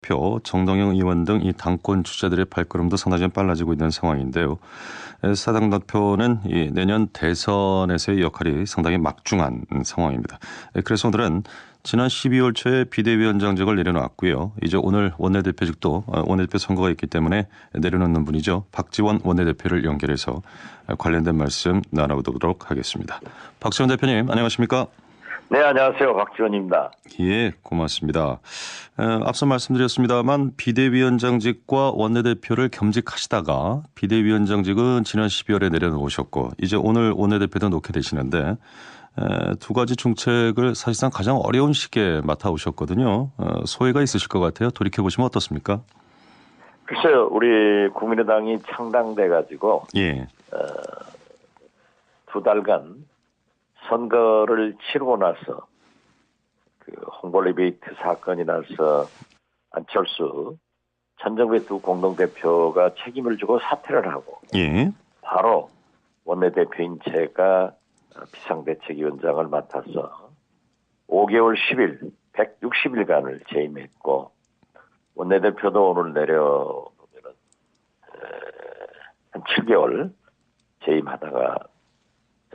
대표, 정동영 의원 등 이 당권 주자들의 발걸음도 상당히 좀 빨라지고 있는 상황인데요. 사당 대표는 이 내년 대선에서의 역할이 상당히 막중한 상황입니다. 그래서 오늘은 지난 12월 초에 비대위원장직을 내려놨고요. 이제 오늘 원내대표직도 원내대표 선거가 있기 때문에 내려놓는 분이죠. 박지원 원내대표를 연결해서 관련된 말씀 나눠보도록 하겠습니다. 박지원 대표님 안녕하십니까? 네, 안녕하세요. 박지원입니다. 예, 고맙습니다. 앞서 말씀드렸습니다만 비대위원장직과 원내대표를 겸직하시다가 비대위원장직은 지난 12월에 내려놓으셨고 이제 오늘 원내대표도 놓게 되시는데 두 가지 중책을 사실상 가장 어려운 시기에 맡아오셨거든요. 소회가 있으실 것 같아요. 돌이켜보시면 어떻습니까? 글쎄요. 우리 국민의당이 창당돼 가지고 예. 두 달간 선거를 치르고 나서 그 홍보리베이트 사건이 나서 안철수, 전정배 두 공동대표가 책임을 지고 사퇴를 하고 예. 바로 원내대표인 제가 비상대책위원장을 맡아서 5개월 10일, 160일간을 재임했고 원내대표도 오늘 내려오면은 한 7개월 재임하다가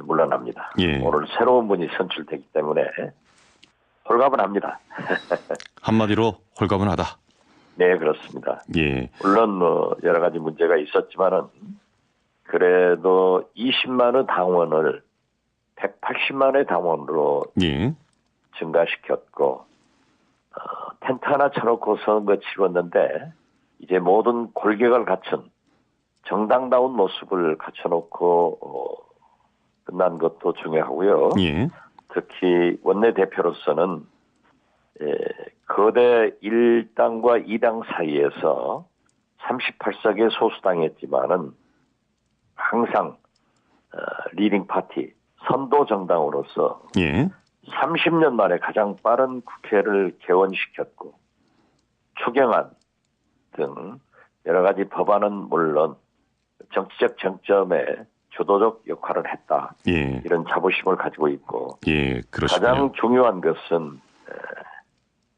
물러납니다. 예. 오늘 새로운 분이 선출되기 때문에 홀가분합니다. 한마디로 홀가분하다. 네, 그렇습니다. 예. 물론 뭐 여러 가지 문제가 있었지만은 그래도 20만의 당원을 180만의 당원으로 예. 증가시켰고 텐트 하나 쳐놓고 선거 치렀는데 이제 모든 골격을 갖춘 정당다운 모습을 갖춰놓고 끝난 것도 중요하고요. 예. 특히 원내대표로서는 거대 1당과 2당 사이에서 38석의 소수당이었지만은 항상 리딩 파티, 선도 정당으로서 예. 30년 만에 가장 빠른 국회를 개원시켰고 추경안 등 여러 가지 법안은 물론 정치적 정점에 주도적 역할을 했다. 예. 이런 자부심을 가지고 있고 예. 그러시군요. 가장 중요한 것은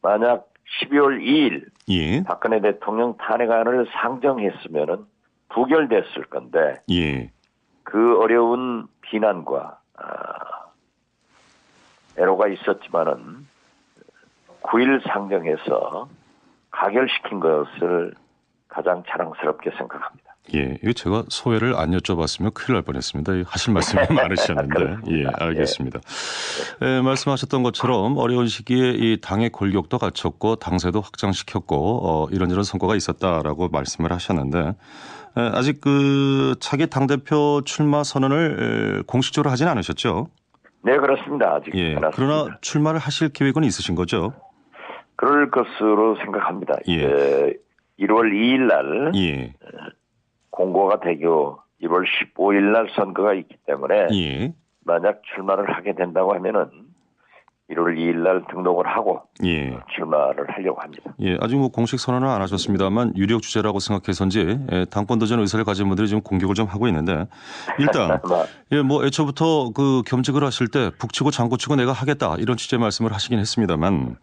만약 12월 2일 예. 박근혜 대통령 탄핵안을 상정했으면은 부결됐을 건데 예. 그 어려운 비난과 애로가 있었지만은 9일 상정해서 가결시킨 것을 가장 자랑스럽게 생각합니다. 예, 이거 제가 소회를 안 여쭤봤으면 큰일 날 뻔했습니다. 하실 말씀이 많으셨는데, 예, 알겠습니다. 예, 말씀하셨던 것처럼 어려운 시기에 이 당의 골격도 갖췄고 당세도 확장시켰고 이런저런 성과가 있었다라고 말씀을 하셨는데 아직 그 차기 당 대표 출마 선언을 공식적으로 하진 않으셨죠? 네, 그렇습니다. 아직 예, 않았습니다. 그러나 출마를 하실 계획은 있으신 거죠? 그럴 것으로 생각합니다. 예. 1월 2일 날 예. 공고가 되고 1월 15일 날 선거가 있기 때문에 예. 만약 출마를 하게 된다고 하면은 1월 2일 날 등록을 하고 예. 출마를 하려고 합니다. 예, 아직 뭐 공식 선언은 안 하셨습니다만 유력 주자라고 생각해서인지 당권 도전 의사를 가진 분들이 지금 공격을 좀 하고 있는데 일단 예, 뭐 애초부터 그 겸직을 하실 때 북치고 장구치고 내가 하겠다 이런 취지의 말씀을 하시긴 했습니다만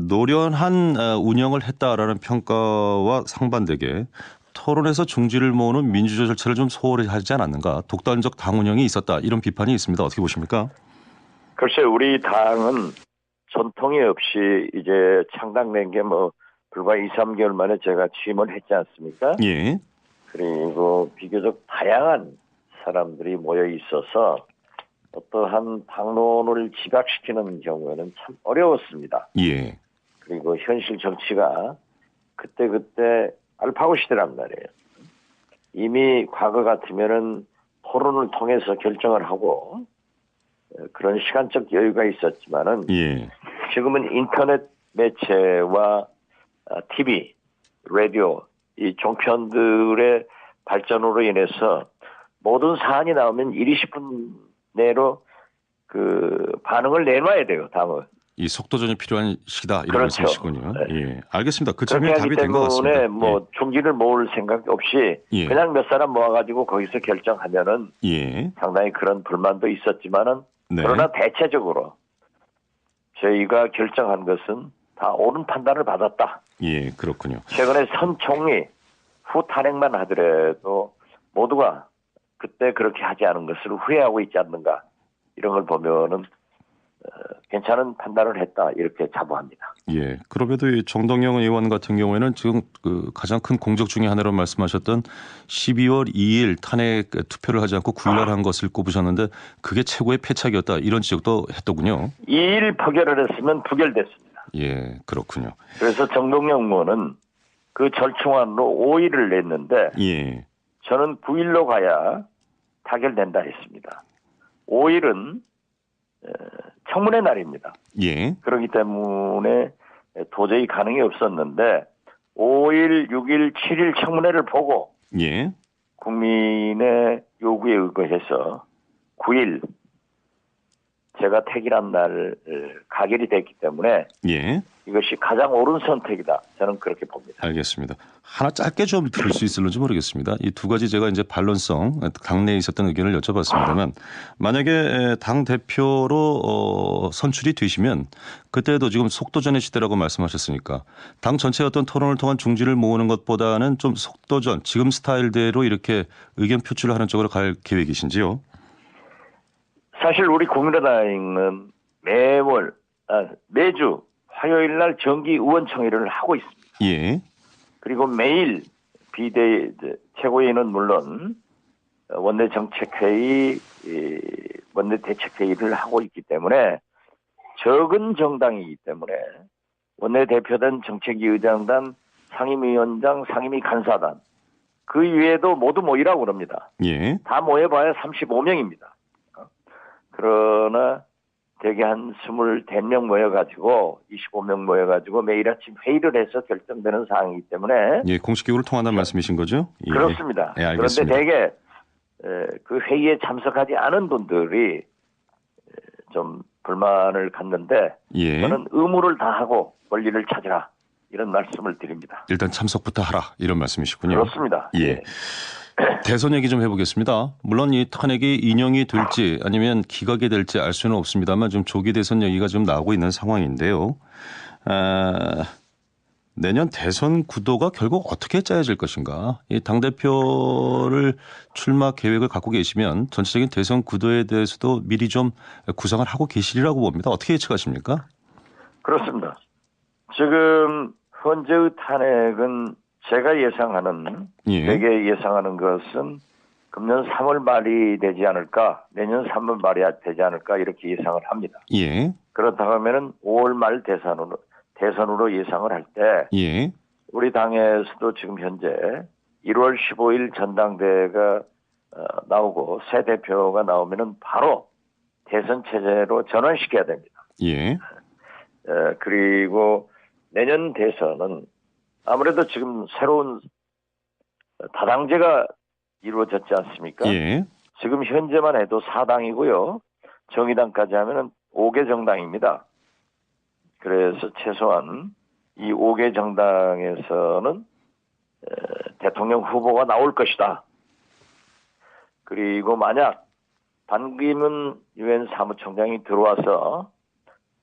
노련한 운영을 했다라는 평가와 상반되게 토론에서 중지를 모으는 민주적 절차를 좀 소홀히 하지 않았는가, 독단적 당 운영이 있었다 이런 비판이 있습니다. 어떻게 보십니까? 글쎄 우리 당은 전통이 없이 이제 창당된 게 뭐 불과 2, 3개월 만에 제가 취임을 했지 않습니까? 예. 그리고 비교적 다양한 사람들이 모여 있어서 어떠한 당론을 지각시키는 경우에는 참 어려웠습니다. 예. 그리고 현실 정치가 그때그때 알파고 시대란 말이에요. 이미 과거 같으면은 토론을 통해서 결정을 하고 그런 시간적 여유가 있었지만은 예. 지금은 인터넷 매체와 TV, 라디오 이 종편들의 발전으로 인해서 모든 사안이 나오면 1, 20분 내로 그 반응을 내놔야 돼요. 당은. 이 속도전이 필요한 시기다 이런 그렇죠. 말씀이시군요. 네. 예, 알겠습니다. 그 그렇게 질문이 하기 답이 된 것 같습니다. 때문에 뭐 중지를 모을 생각 없이 예. 그냥 몇 사람 모아가지고 거기서 결정하면은 예. 상당히 그런 불만도 있었지만은 네. 그러나 대체적으로 저희가 결정한 것은 다 옳은 판단을 받았다. 예, 그렇군요. 최근에 선 총리 후 탄핵만 하더라도 모두가 그때 그렇게 하지 않은 것을 후회하고 있지 않는가. 이런 걸 보면은 괜찮은 판단을 했다. 이렇게 자부합니다. 예, 그럼에도 이 정동영 의원 같은 경우에는 지금 그 가장 큰 공적 중에 하나로 말씀하셨던 12월 2일 탄핵 투표를 하지 않고 9일 날 한 것을 꼽으셨는데 그게 최고의 패착이었다. 이런 지적도 했더군요. 2일 표결을 했으면 부결됐습니다. 예, 그렇군요. 그래서 정동영 의원은 그 절충안으로 5일을 냈는데 예, 저는 9일로 가야 타결된다 했습니다. 5일은 청문회 날입니다. 예, 그렇기 때문에 도저히 가능이 없었는데 5일, 6일, 7일 청문회를 보고 예, 국민의 요구에 의거해서 9일 제가 택일한 날 가결이 됐기 때문에 예. 이것이 가장 옳은 선택이다. 저는 그렇게 봅니다. 알겠습니다. 하나 짧게 좀 들을 수 있을는지 모르겠습니다. 이 두 가지 제가 이제 반론성 당내에 있었던 의견을 여쭤봤습니다만 만약에 당 대표로 선출이 되시면 그때도 지금 속도전의 시대라고 말씀하셨으니까 당 전체의 어떤 토론을 통한 중지를 모으는 것보다는 좀 속도전 지금 스타일대로 이렇게 의견 표출을 하는 쪽으로 갈 계획이신지요? 사실 우리 국민의당은 매주 화요일 날 정기 의원총회를 하고 있습니다. 예, 그리고 매일 최고위원은 물론 원내 정책회의, 원내 대책회의를 하고 있기 때문에 적은 정당이기 때문에 원내 대표단, 정책위 의장단, 상임위원장, 상임위 간사단 그 이외에도 모두 모이라고 그럽니다. 예, 다 모여봐야 35명입니다. 그러나 대개 한 20명 모여가지고 25명 모여가지고 매일 아침 회의를 해서 결정되는 사항이기 때문에 예, 공식기구를 통한다는 말씀이신 거죠? 예. 그렇습니다. 예, 그런데 알겠습니다. 대개 그 회의에 참석하지 않은 분들이 좀 불만을 갖는데 예. 저는 의무를 다하고 권리를 찾으라 이런 말씀을 드립니다. 일단 참석부터 하라 이런 말씀이시군요. 그렇습니다. 예. 대선 얘기 좀 해보겠습니다. 물론 이 탄핵이 인용이 될지 아니면 기각이 될지 알 수는 없습니다만 좀 조기 대선 얘기가 좀 나오고 있는 상황인데요. 내년 대선 구도가 결국 어떻게 짜여질 것인가? 이 당대표를 출마 계획을 갖고 계시면 전체적인 대선 구도에 대해서도 미리 좀 구상을 하고 계시리라고 봅니다. 어떻게 예측하십니까? 그렇습니다. 지금 현재의 탄핵은 제가 예상하는 예. 되게 예상하는 것은 금년 3월 말이 되지 않을까, 내년 3월 말이 되지 않을까 이렇게 예상을 합니다. 예. 그렇다고 하면은 5월 말 대선으로 예상을 할 때 예. 우리 당에서도 지금 현재 1월 15일 전당대회가 나오고 새 대표가 나오면은 바로 대선 체제로 전환시켜야 됩니다. 예. 그리고 내년 대선은 아무래도 지금 새로운 다당제가 이루어졌지 않습니까? 예. 지금 현재만 해도 4당이고요. 정의당까지 하면은 5개 정당입니다. 그래서 최소한 이 5개 정당에서는 대통령 후보가 나올 것이다. 그리고 만약 반기문 유엔 사무총장이 들어와서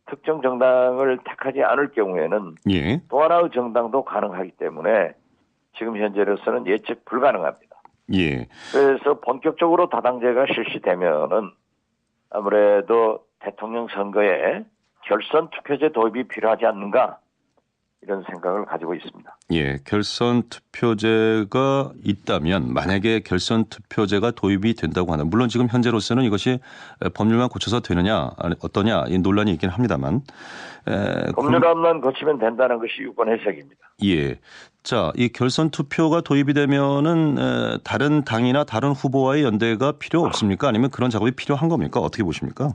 특정 정당을 택하지 않을 경우에는 예. 또 하나의 정당도 가능하기 때문에 지금 현재로서는 예측 불가능합니다. 예. 그래서 본격적으로 다당제가 실시되면은 아무래도 대통령 선거에 결선 투표제 도입이 필요하지 않는가 이런 생각을 가지고 있습니다. 예, 결선 투표제가 있다면 만약에 결선 투표제가 도입이 된다고 하는 물론 지금 현재로서는 이것이 법률만 고쳐서 되느냐 아니, 어떠냐 이 논란이 있긴 합니다만 법률안만 고치면 된다는 것이 유권 해석입니다. 예, 자, 이 결선 투표가 도입이 되면은 다른 당이나 다른 후보와의 연대가 필요 없습니까? 아니면 그런 작업이 필요한 겁니까? 어떻게 보십니까?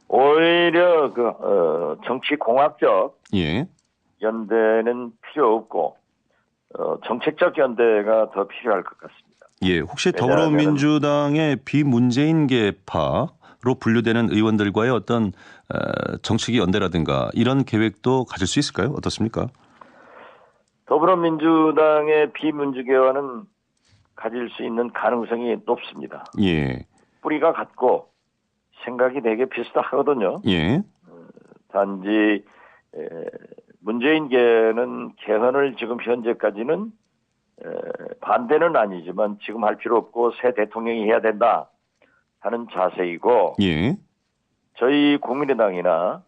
오히려 정치 공학적 예. 연대는 필요 없고 정책적 연대가 더 필요할 것 같습니다. 예, 혹시 더불어민주당의 비문재인 계파로 분류되는 의원들과의 어떤 정치기 연대라든가 이런 계획도 가질 수 있을까요? 어떻습니까? 더불어민주당의 비문주계와는 가질 수 있는 가능성이 높습니다. 예. 뿌리가 같고 생각이 되게 비슷하거든요. 예. 단지 문재인계는 개헌을 지금 현재까지는 반대는 아니지만 지금 할 필요 없고 새 대통령이 해야 된다 하는 자세이고 예. 저희 국민의당이나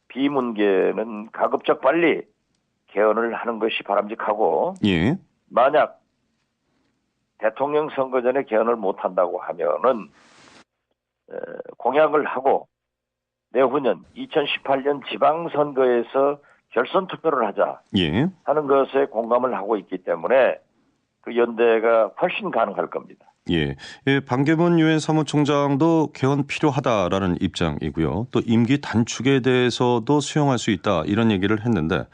비문계는 가급적 빨리 개헌을 하는 것이 바람직하고 예. 만약 대통령 선거 전에 개헌을 못한다고 하면은 공약을 하고 내후년 2018년 지방선거에서 결선 투표를 하자 예. 하는 것에 공감을 하고 있기 때문에 그 연대가 훨씬 가능할 겁니다. 예. 예, 반기문 유엔 사무총장도 개헌 필요하다라는 입장이고요. 또 임기 단축에 대해서도 수용할 수 있다 이런 얘기를 했는데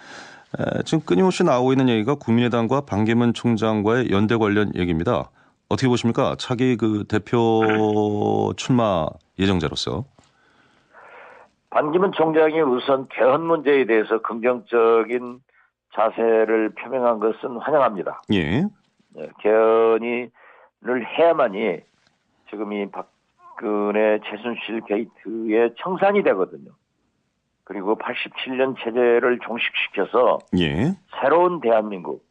지금 끊임없이 나오고 있는 얘기가 국민의당과 반기문 총장과의 연대 관련 얘기입니다. 어떻게 보십니까? 차기 그 대표 출마 예정자로서. 반기문 총장이 우선 개헌 문제에 대해서 긍정적인 자세를 표명한 것은 환영합니다. 예. 개헌을 해야만이 지금 이 박근혜 최순실 게이트의 청산이 되거든요. 그리고 87년 체제를 종식시켜서 예. 새로운 대한민국,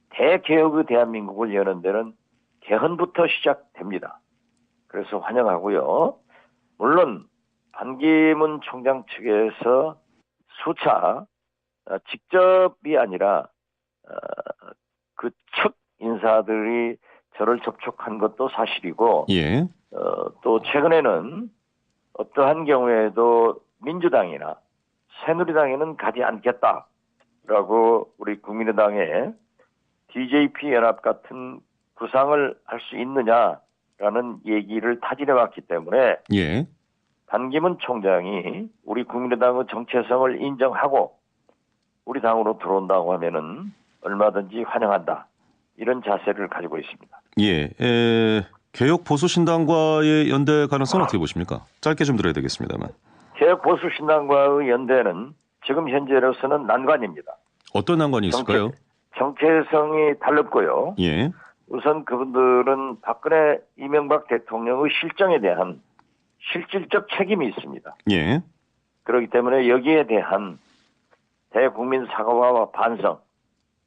대개혁의 대한민국을 여는 데는 개헌부터 시작됩니다. 그래서 환영하고요. 물론 반기문 총장 측에서 수차 직접이 아니라 그 측 인사들이 저를 접촉한 것도 사실이고 예. 또 최근에는 어떠한 경우에도 민주당이나 새누리당에는 가지 않겠다라고 우리 국민의당의 DJP 연합 같은 구상을 할 수 있느냐라는 얘기를 타진해 왔기 때문에 예. 반기문 총장이 우리 국민의당의 정체성을 인정하고 우리 당으로 들어온다고 하면은 얼마든지 환영한다. 이런 자세를 가지고 있습니다. 예. 개혁 보수신당과의 연대 가능성은 어떻게 보십니까? 짧게 좀 들어야 되겠습니다만. 개혁 보수신당과의 연대는 지금 현재로서는 난관입니다. 어떤 난관이 있을까요? 정체성이 달랐고요. 예. 우선 그분들은 박근혜 이명박 대통령의 실정에 대한 실질적 책임이 있습니다. 예. 그렇기 때문에 여기에 대한 대국민 사과와 반성,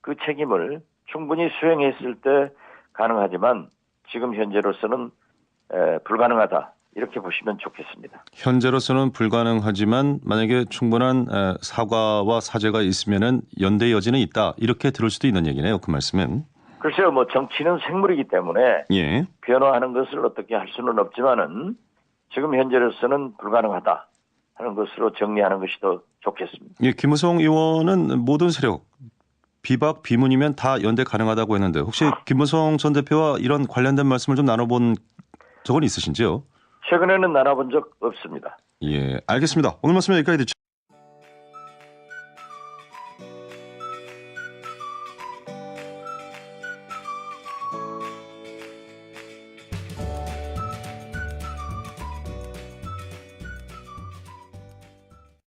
그 책임을 충분히 수행했을 때 가능하지만 지금 현재로서는 불가능하다. 이렇게 보시면 좋겠습니다. 현재로서는 불가능하지만 만약에 충분한 사과와 사죄가 있으면은 연대 여지는 있다. 이렇게 들을 수도 있는 얘기네요. 그 말씀은. 글쎄요, 뭐 정치는 생물이기 때문에 예. 변화하는 것을 어떻게 할 수는 없지만은 지금 현재로서는 불가능하다 하는 것으로 정리하는 것이 더 좋겠습니다. 예, 김무성 의원은 모든 세력 비박 비문이면 다 연대 가능하다고 했는데 혹시 김무성 전 대표와 이런 관련된 말씀을 좀 나눠본 적은 있으신지요? 최근에는 나눠본 적 없습니다. 예, 알겠습니다. 오늘 말씀 여기까지 듣죠.